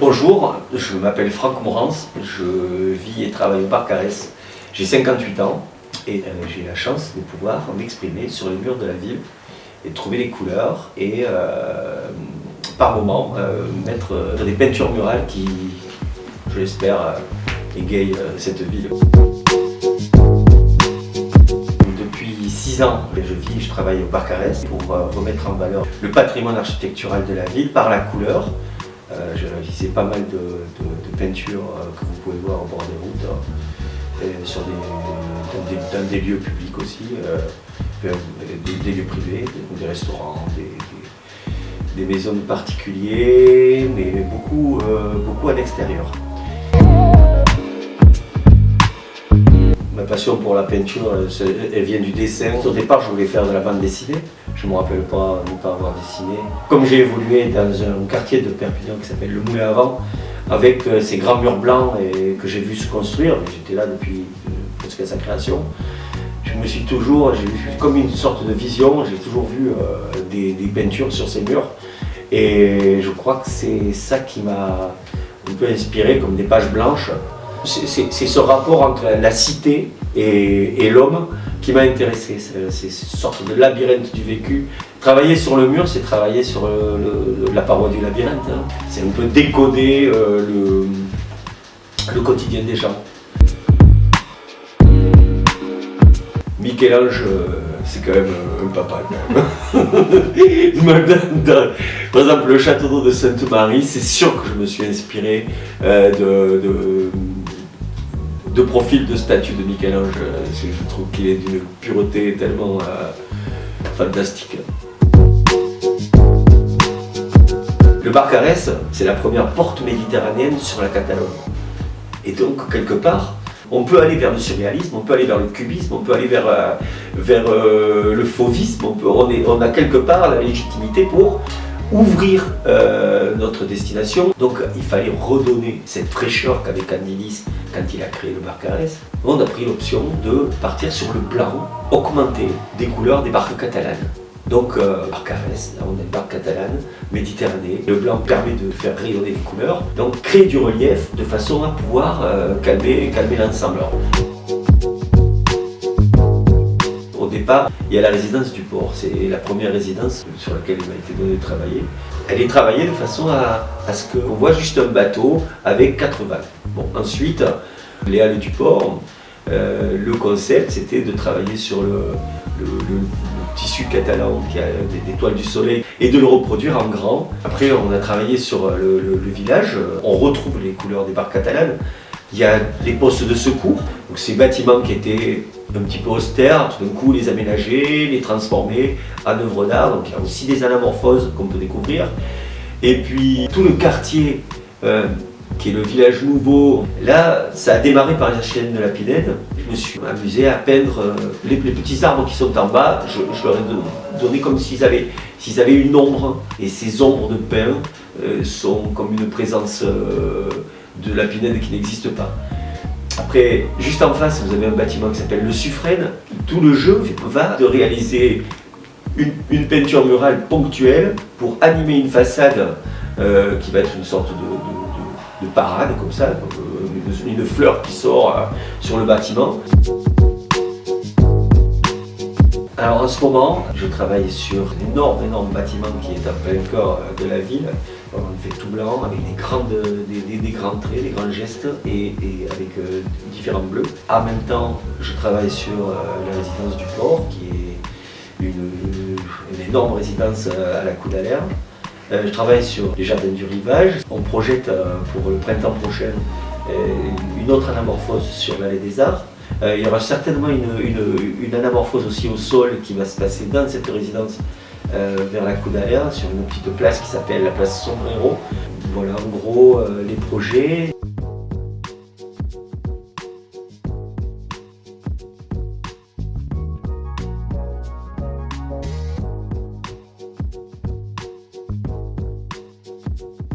Bonjour, je m'appelle Franck Morance, je vis et travaille au Parc Arès. J'ai 58 ans et j'ai la chance de pouvoir m'exprimer sur les murs de la ville et de trouver les couleurs et par moment mettre des peintures murales qui, je l'espère, égayent cette ville. Depuis 6 ans, je travaille au Parc Arès pour remettre en valeur le patrimoine architectural de la ville par la couleur. J'ai réalisé pas mal de peintures que vous pouvez voir au bord des routes, dans des lieux publics aussi, des lieux privés, des restaurants, des maisons de particuliers, mais beaucoup à l'extérieur. Ma passion pour la peinture, elle vient du dessin. Au départ, je voulais faire de la bande dessinée. Je ne me rappelle pas ne pas avoir dessiné. Comme j'ai évolué dans un quartier de Perpignan qui s'appelle le Moulin à Vent, avec ces grands murs blancs et que j'ai vu se construire, j'étais là depuis presque sa création, j'ai eu comme une sorte de vision, j'ai toujours vu des peintures sur ces murs. Et je crois que c'est ça qui m'a un peu inspiré, comme des pages blanches. C'est ce rapport entre la cité et l'homme qui m'a intéressé. C'est une sorte de labyrinthe du vécu. Travailler sur le mur, c'est travailler sur la paroi du labyrinthe. Hein. C'est un peu décoder le quotidien des gens. Michel-Ange, c'est quand même un papa quand même. Par exemple, le château d'eau de Sainte-Marie, c'est sûr que je me suis inspiré de profil de statue de Michel-Ange. Je trouve qu'il est d'une pureté tellement fantastique. Le Parc Arès, c'est la première porte méditerranéenne sur la Catalogne. Et donc, quelque part, on peut aller vers le surréalisme, on peut aller vers le cubisme, on peut aller vers le fauvisme, on a quelque part la légitimité pour ouvrir notre destination. Donc il fallait redonner cette fraîcheur qu'avait Candilis quand il a créé le Parc Arès. On a pris l'option de partir sur le blanc, augmenter des couleurs des barques catalanes. Donc Parc Arès, là on a une barque catalane, Méditerranée. Le blanc permet de faire rayonner les couleurs, donc créer du relief de façon à pouvoir calmer l'ensemble. Au départ, il y a la résidence du port. C'est la première résidence sur laquelle il m'a été donné de travailler. Elle est travaillée de façon à ce qu'on voit juste un bateau avec 4 vagues. Bon, ensuite, les halles du port, le concept c'était de travailler sur le tissu catalan qui a des toiles du soleil et de le reproduire en grand. Après, on a travaillé sur le village. On retrouve les couleurs des barques catalanes. Il y a les postes de secours, donc ces bâtiments qui étaient un petit peu austères, tout d'un coup les aménager, les transformer en œuvres d'art. Donc il y a aussi des anamorphoses qu'on peut découvrir. Et puis tout le quartier qui est le village nouveau, là ça a démarré par les HLM de la Pinède. Je me suis amusé à peindre les petits arbres qui sont en bas. Je leur ai donné comme s'ils avaient une ombre, et ces ombres de pin sont comme une présence de la Pinède qui n'existe pas. Après, juste en face, vous avez un bâtiment qui s'appelle le Suffren. Tout le jeu va de réaliser une peinture murale ponctuelle pour animer une façade qui va être une sorte de parade, comme ça, une fleur qui sort sur le bâtiment. Alors en ce moment, je travaille sur un énorme bâtiment qui est en plein cœur de la ville. On fait tout blanc avec des grands traits, des grands gestes et avec différents bleus. En même temps, je travaille sur la résidence du port, qui est une énorme résidence à la coude à l'air. Je travaille sur les jardins du rivage. On projette pour le printemps prochain une autre anamorphose sur l'allée des Arts. Il y aura certainement une anamorphose aussi au sol qui va se passer dans cette résidence vers la coude à l'air, sur une petite place qui s'appelle la place Sombrero. Voilà en gros les projets.